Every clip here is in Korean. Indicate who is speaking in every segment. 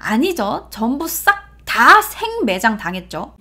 Speaker 1: 아니죠. 전부 싹 다 생매장 당했죠.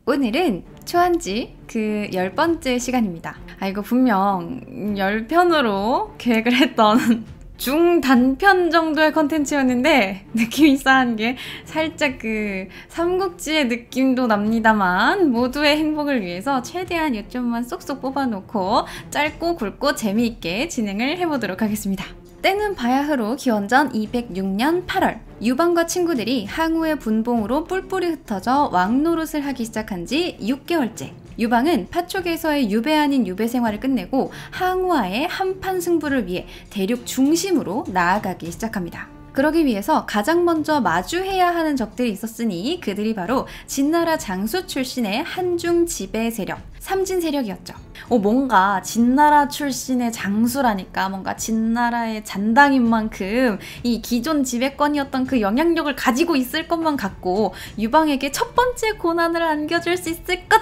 Speaker 1: 오늘은 초한지 그 10번째 시간입니다. 이거 분명 10편으로 계획을 했던 중단편 정도의 컨텐츠였는데 느낌이 이상한 게 살짝 그 삼국지의 느낌도 납니다만 모두의 행복을 위해서 최대한 요점만 쏙쏙 뽑아놓고 짧고 굵고 재미있게 진행을 해보도록 하겠습니다. 때는 바야흐로 기원전 206년 8월 유방과 친구들이 항우의 분봉으로 뿔뿔이 흩어져 왕노릇을 하기 시작한 지 6개월째. 유방은 파촉에서의 유배 아닌 유배 생활을 끝내고 항우와의 한판 승부를 위해 대륙 중심으로 나아가기 시작합니다. 그러기 위해서 가장 먼저 마주해야 하는 적들이 있었으니 그들이 바로 진나라 장수 출신의 한중 지배 세력, 삼진 세력이었죠. 뭔가 진나라 출신의 장수라니까 뭔가 진나라의 잔당인 만큼 이 기존 지배권이었던 그 영향력을 가지고 있을 것만 같고 유방에게 첫 번째 고난을 안겨줄 수 있을 것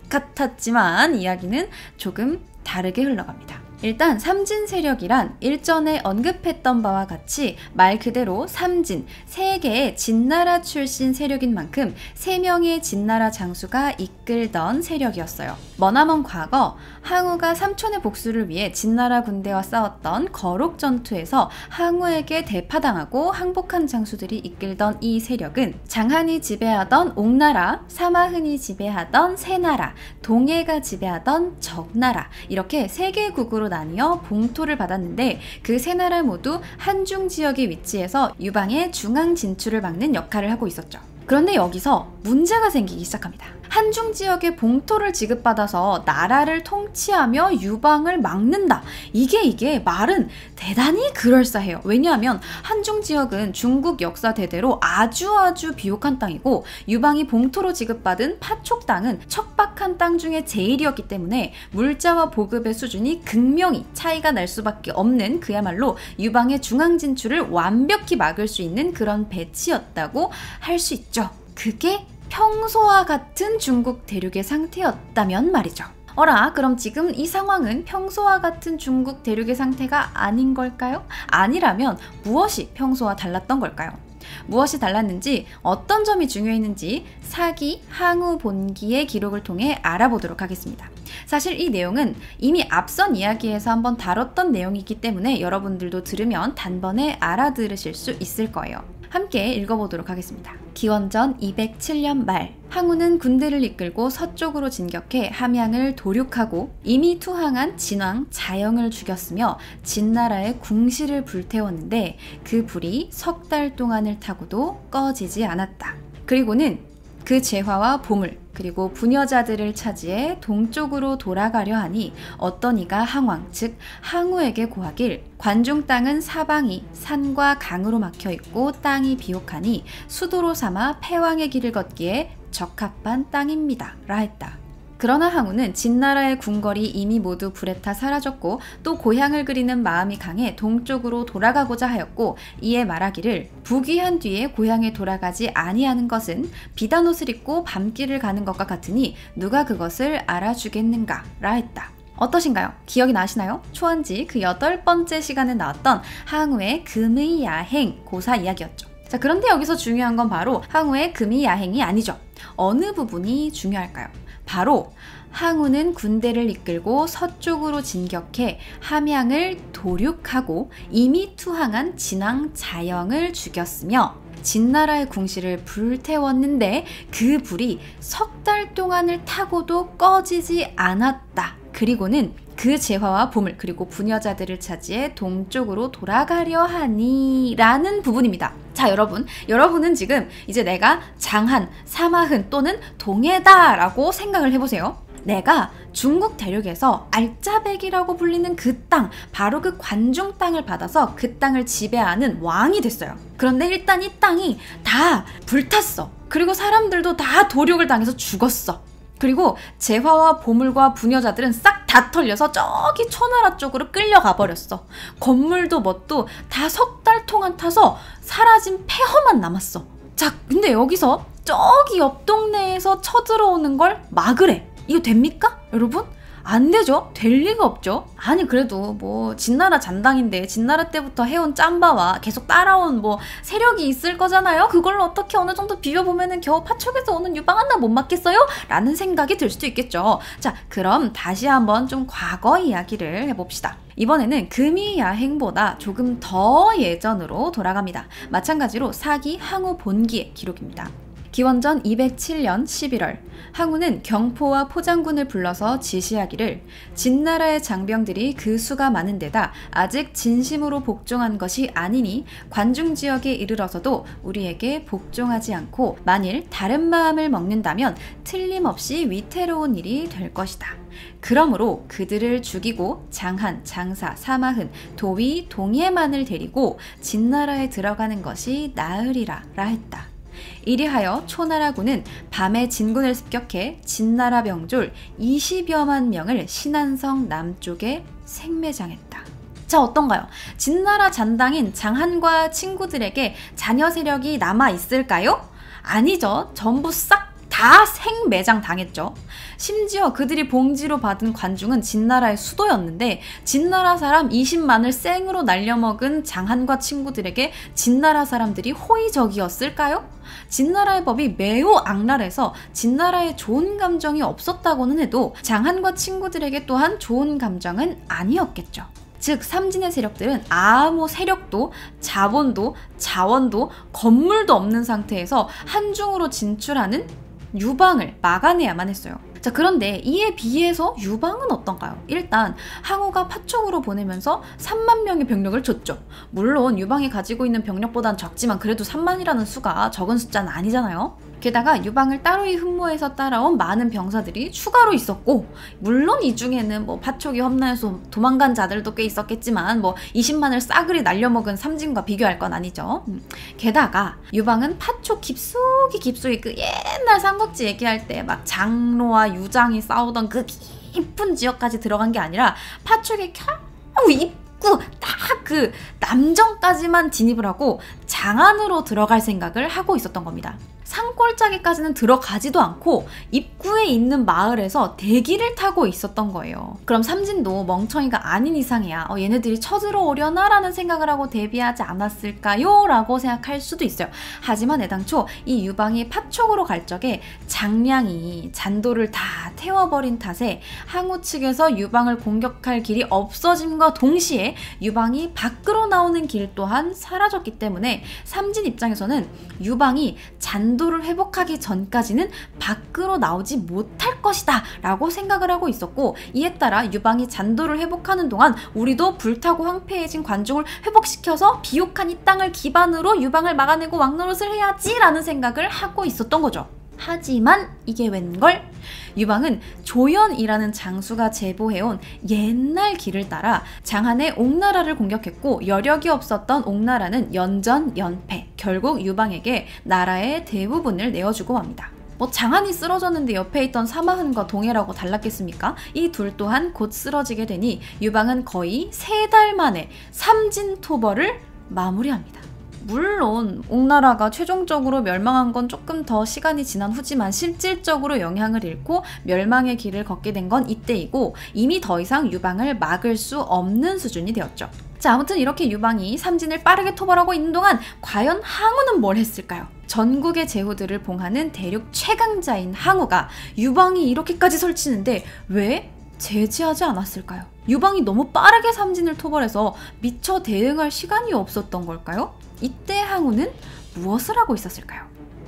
Speaker 1: 같았지만 이야기는 조금 다르게 흘러갑니다. 일단 삼진 세력이란 일전에 언급했던 바와 같이 말 그대로 삼진, 3개의 진나라 출신 세력인 만큼 3명의 진나라 장수가 이끌던 세력이었어요. 머나먼 과거 항우가 삼촌의 복수를 위해 진나라 군대와 싸웠던 거록 전투에서 항우에게 대파당하고 항복한 장수들이 이끌던 이 세력은 장한이 지배하던 옥나라, 사마흔이 지배하던 세나라, 동해가 지배하던 적나라 이렇게 3개국으로 나뉘어 봉토를 받았는데 그 세 나라 모두 한중 지역에 위치해서 유방의 중앙 진출을 막는 역할을 하고 있었죠. 그런데 여기서 문제가 생기기 시작합니다. 한중 지역에 봉토를 지급받아서 나라를 통치하며 유방을 막는다. 이게 말은 대단히 그럴싸해요. 왜냐하면 한중 지역은 중국 역사 대대로 아주 비옥한 땅이고 유방이 봉토로 지급받은 파촉 땅은 척박한 땅 중에 제일이었기 때문에 물자와 보급의 수준이 극명히 차이가 날 수밖에 없는 그야말로 유방의 중앙 진출을 완벽히 막을 수 있는 그런 배치였다고 할 수 있죠. 그게 평소와 같은 중국 대륙의 상태였다면 말이죠. 그럼 지금 이 상황은 평소와 같은 중국 대륙의 상태가 아닌 걸까요? 아니라면 무엇이 평소와 달랐던 걸까요? 무엇이 달랐는지 어떤 점이 중요했는지 사기, 항우 본기의 기록을 통해 알아보도록 하겠습니다. 사실 이 내용은 이미 앞선 이야기에서 한번 다뤘던 내용이기 때문에 여러분들도 들으면 단번에 알아들으실 수 있을 거예요. 함께 읽어보도록 하겠습니다. 기원전 207년 말 항우는 군대를 이끌고 서쪽으로 진격해 함양을 도륙하고 이미 투항한 진왕 자영을 죽였으며 진나라의 궁시를 불태웠는데 그 불이 석 달 동안을 타고도 꺼지지 않았다. 그리고는 그 재화와 보물 그리고 부녀자들을 차지해 동쪽으로 돌아가려 하니 어떤 이가 항왕 즉 항우에게 고하길 관중 땅은 사방이 산과 강으로 막혀있고 땅이 비옥하니 수도로 삼아 패왕의 길을 걷기에 적합한 땅입니다 라 했다. 그러나 항우는 진나라의 궁궐이 이미 모두 불에 타 사라졌고 또 고향을 그리는 마음이 강해 동쪽으로 돌아가고자 하였고 이에 말하기를 부귀한 뒤에 고향에 돌아가지 아니하는 것은 비단 옷을 입고 밤길을 가는 것과 같으니 누가 그것을 알아주겠는가 라 했다. 어떠신가요? 기억이 나시나요? 초한지 그 8번째 시간에 나왔던 항우의 금의 야행 고사 이야기였죠. 자, 그런데 여기서 중요한 건 바로 항우의 금의 야행이 아니죠. 어느 부분이 중요할까요? 바로 항우는 군대를 이끌고 서쪽으로 진격해 함양을 도륙하고 이미 투항한 진왕 자영을 죽였으며 진나라의 궁시를 불태웠는데 그 불이 석 달 동안을 타고도 꺼지지 않았다. 그리고는 그 재화와 보물 그리고 부녀자들을 차지해 동쪽으로 돌아가려 하니 라는 부분입니다. 자, 여러분은 지금 이제 내가 장한, 사마흔 또는 동해다 라고 생각을 해보세요. 내가 중국 대륙에서 알짜배기라고 불리는 그 땅, 바로 그 관중 땅을 받아서 그 땅을 지배하는 왕이 됐어요. 그런데 일단 이 땅이 다 불탔어. 그리고 사람들도 다 도륙을 당해서 죽었어. 그리고 재화와 보물과 부녀자들은 싹 다 털려서 저기 초나라 쪽으로 끌려가 버렸어. 건물도 뭣도 다 석 달 동안 타서 사라진 폐허만 남았어. 자, 근데 여기서 저기 옆 동네에서 쳐들어오는 걸 막으래. 이거 됩니까? 여러분? 안 되죠. 될 리가 없죠. 아니 그래도 뭐 진나라 잔당인데 진나라 때부터 해온 짬바와 계속 따라온 뭐 세력이 있을 거잖아요. 그걸로 어떻게 어느 정도 비벼보면은 겨우 파촉에서 오는 유방 하나 못 맞겠어요? 라는 생각이 들 수도 있겠죠. 자, 그럼 다시 한번 좀 과거 이야기를 해봅시다. 이번에는 금이야행보다 조금 더 예전으로 돌아갑니다. 마찬가지로 사기 항우 본기의 기록입니다. 기원전 207년 11월 항우는 경포와 포장군을 불러서 지시하기를 진나라의 장병들이 그 수가 많은 데다 아직 진심으로 복종한 것이 아니니 관중지역에 이르러서도 우리에게 복종하지 않고 만일 다른 마음을 먹는다면 틀림없이 위태로운 일이 될 것이다. 그러므로 그들을 죽이고 장한, 장사, 사마흔, 도위, 동예만을 데리고 진나라에 들어가는 것이 나으리라 했다. 이리하여 초나라군은 밤에 진군을 습격해 진나라 병졸 20여만 명을 신안성 남쪽에 생매장했다. 자, 어떤가요? 진나라 잔당인 장한과 친구들에게 자녀 세력이 남아있을까요? 아니죠. 전부 싹 다 생매장 당했죠. 심지어 그들이 봉지로 받은 관중은 진나라의 수도였는데 진나라 사람 20만을 생으로 날려먹은 장한과 친구들에게 진나라 사람들이 호의적이었을까요? 진나라의 법이 매우 악랄해서 진나라에 좋은 감정이 없었다고는 해도 장한과 친구들에게 또한 좋은 감정은 아니었겠죠. 즉 삼진의 세력들은 아무 세력도 자본도 자원도 건물도 없는 상태에서 한중으로 진출하는 유방을 막아내야만 했어요. 자, 그런데 이에 비해서 유방은 어떤가요? 일단 항우가 파촉으로 보내면서 3만 명의 병력을 줬죠. 물론 유방이 가지고 있는 병력보단 적지만 그래도 3만이라는 수가 적은 숫자는 아니잖아요. 게다가 유방을 따로이 흠모해서 따라온 많은 병사들이 추가로 있었고, 물론 이 중에는 뭐 파촉이 험난해서 도망간 자들도 꽤 있었겠지만 뭐 20만을 싸그리 날려먹은 삼진과 비교할 건 아니죠. 게다가 유방은 파촉 깊숙이 그 옛날 삼국지 얘기할 때 막 장로와 유장이 싸우던 그 깊은 지역까지 들어간 게 아니라 파촉의 겨우 입구 딱 그 남정까지만 진입을 하고 장안으로 들어갈 생각을 하고 있었던 겁니다. 산골짜기까지는 들어가지도 않고 입구에 있는 마을에서 대기를 타고 있었던 거예요. 그럼 삼진도 멍청이가 아닌 이상이야 얘네들이 쳐들어오려나 라는 생각을 하고 대비하지 않았을까요? 라고 생각할 수도 있어요. 하지만 애당초 이 유방이 파촉으로 갈 적에 장량이 잔도를 다 태워버린 탓에 항우 측에서 유방을 공격할 길이 없어짐과 동시에 유방이 밖으로 나오는 길 또한 사라졌기 때문에 삼진 입장에서는 유방이 잔도를 회복하기 전까지는 밖으로 나오지 못할 것이다 라고 생각을 하고 있었고, 이에 따라 유방이 잔도를 회복하는 동안 우리도 불타고 황폐해진 관중을 회복시켜서 비옥한 이 땅을 기반으로 유방을 막아내고 왕노릇을 해야지 라는 생각을 하고 있었던 거죠. 하지만 이게 웬걸? 유방은 조연이라는 장수가 제보해온 옛날 길을 따라 장한의 옥나라를 공격했고, 여력이 없었던 옥나라는 연전, 연패, 결국 유방에게 나라의 대부분을 내어주고 맙니다. 뭐 장한이 쓰러졌는데 옆에 있던 사마흔과 동해라고 달랐겠습니까? 이 둘 또한 곧 쓰러지게 되니 유방은 거의 3달 만에 삼진토벌을 마무리합니다. 물론 옥나라가 최종적으로 멸망한 건 조금 더 시간이 지난 후지만 실질적으로 영향을 잃고 멸망의 길을 걷게 된 건 이때이고, 이미 더 이상 유방을 막을 수 없는 수준이 되었죠. 자, 아무튼 이렇게 유방이 삼진을 빠르게 토벌하고 있는 동안 과연 항우는 뭘 했을까요? 전국의 제후들을 봉하는 대륙 최강자인 항우가 유방이 이렇게까지 설치는데 왜 제지하지 않았을까요? 유방이 너무 빠르게 삼진을 토벌해서 미처 대응할 시간이 없었던 걸까요? 이때 항우는 무엇을 하고 있었을까요?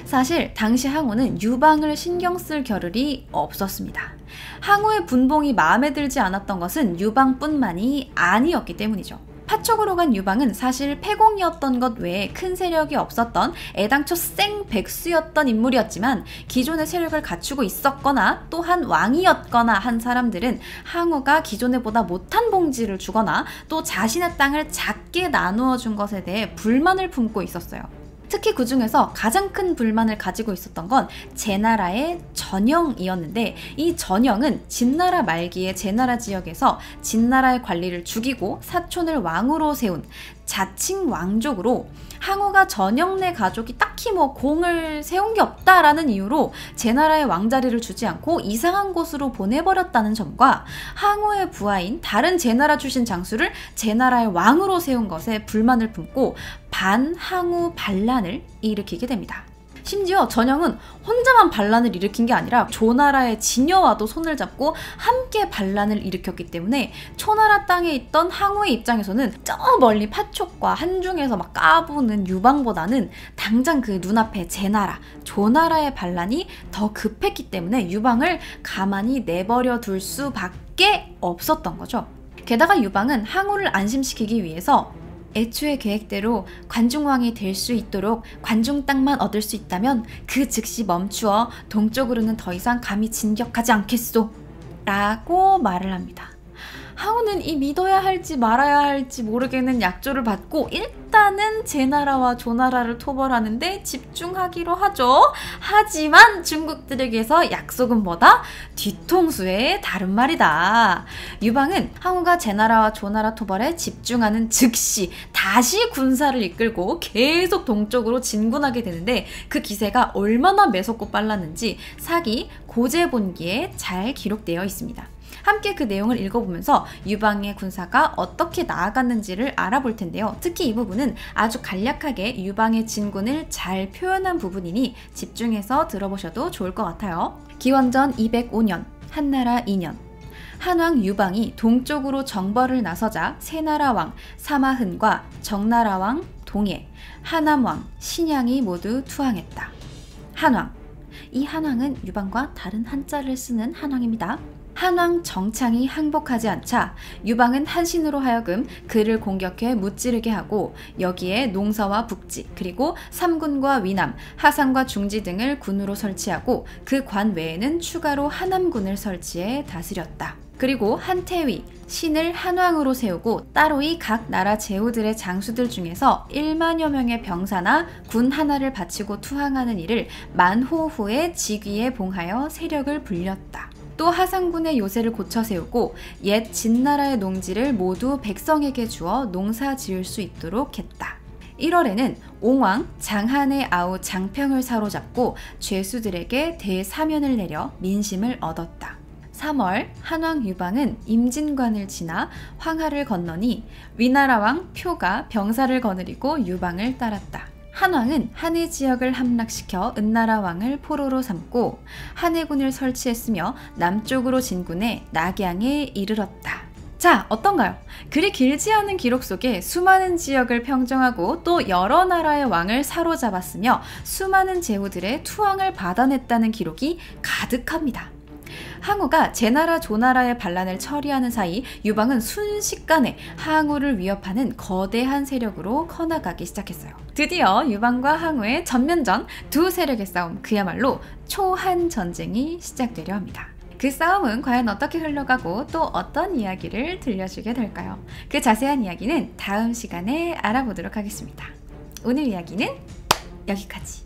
Speaker 1: 사실 당시 항우는 유방을 신경 쓸 겨를이 없었습니다. 항우의 분봉이 마음에 들지 않았던 것은 유방뿐만이 아니었기 때문이죠. 파촉으로 간 유방은 사실 패공이었던 것 외에 큰 세력이 없었던 애당초 생백수였던 인물이었지만, 기존의 세력을 갖추고 있었거나 또한 왕이었거나 한 사람들은 항우가 기존에 보다 못한 봉지를 주거나 또 자신의 땅을 작게 나누어 준 것에 대해 불만을 품고 있었어요. 특히 그 중에서 가장 큰 불만을 가지고 있었던 건 제나라의 전영이었는데, 이 전영은 진나라 말기에 제나라 지역에서 진나라의 관리를 죽이고 사촌을 왕으로 세운 자칭 왕족으로 항우가 전영네 가족이 딱히 뭐 공을 세운 게 없다라는 이유로 제나라의 왕자리를 주지 않고 이상한 곳으로 보내버렸다는 점과 항우의 부하인 다른 제나라 출신 장수를 제나라의 왕으로 세운 것에 불만을 품고 반항우 반란을 일으키게 됩니다. 심지어 전영은 혼자만 반란을 일으킨 게 아니라 조나라의 진여와도 손을 잡고 함께 반란을 일으켰기 때문에 초나라 땅에 있던 항우의 입장에서는 저 멀리 파촉과 한중에서 막 까부는 유방보다는 당장 그 눈앞에 제나라, 조나라의 반란이 더 급했기 때문에 유방을 가만히 내버려 둘 수밖에 없었던 거죠. 게다가 유방은 항우를 안심시키기 위해서 애초의 계획대로 관중왕이 될 수 있도록 관중 땅만 얻을 수 있다면 그 즉시 멈추어 동쪽으로는 더 이상 감히 진격하지 않겠소 라고 말을 합니다. 항우는 이 믿어야 할지 말아야 할지 모르겠는 약조를 받고 일단은 제나라와 조나라를 토벌하는데 집중하기로 하죠. 하지만 중국들에게서 약속은 뭐다? 뒤통수의 다른 말이다. 유방은 항우가 제나라와 조나라 토벌에 집중하는 즉시 다시 군사를 이끌고 계속 동쪽으로 진군하게 되는데, 그 기세가 얼마나 매섭고 빨랐는지 사기 고제본기에 잘 기록되어 있습니다. 함께 그 내용을 읽어보면서 유방의 군사가 어떻게 나아갔는지를 알아볼 텐데요. 특히 이 부분은 아주 간략하게 유방의 진군을 잘 표현한 부분이니 집중해서 들어보셔도 좋을 것 같아요. 기원전 205년, 한나라 2년, 한왕 유방이 동쪽으로 정벌을 나서자 세나라 왕 사마흔과 정나라 왕 동해, 하남왕 신양이 모두 투항했다. 한왕, 이 한왕은 유방과 다른 한자를 쓰는 한왕입니다. 한왕 정창이 항복하지 않자 유방은 한신으로 하여금 그를 공격해 무찌르게 하고 여기에 농서와 북지 그리고 삼군과 위남, 하산과 중지 등을 군으로 설치하고 그 관 외에는 추가로 하남군을 설치해 다스렸다. 그리고 한태위, 신을 한왕으로 세우고 따로이 각 나라 제후들의 장수들 중에서 1만여 명의 병사나 군 하나를 바치고 투항하는 일을 만호 후에 직위에 봉하여 세력을 불렸다. 또 하상군의 요새를 고쳐 세우고 옛 진나라의 농지를 모두 백성에게 주어 농사 지을 수 있도록 했다. 1월에는 옹왕 장한의 아우 장평을 사로잡고 죄수들에게 대사면을 내려 민심을 얻었다. 3월 한왕 유방은 임진관을 지나 황하를 건너니 위나라 왕 표가 병사를 거느리고 유방을 따랐다. 한왕은 한해 지역을 함락시켜 은나라 왕을 포로로 삼고 한해군을 설치했으며 남쪽으로 진군해 낙양에 이르렀다. 자, 어떤가요? 그리 길지 않은 기록 속에 수많은 지역을 평정하고 또 여러 나라의 왕을 사로잡았으며 수많은 제후들의 투항을 받아냈다는 기록이 가득합니다. 항우가 제나라 조나라의 반란을 처리하는 사이 유방은 순식간에 항우를 위협하는 거대한 세력으로 커나가기 시작했어요. 드디어 유방과 항우의 전면전, 두 세력의 싸움, 그야말로 초한 전쟁이 시작되려 합니다. 그 싸움은 과연 어떻게 흘러가고 또 어떤 이야기를 들려주게 될까요? 그 자세한 이야기는 다음 시간에 알아보도록 하겠습니다. 오늘 이야기는 여기까지.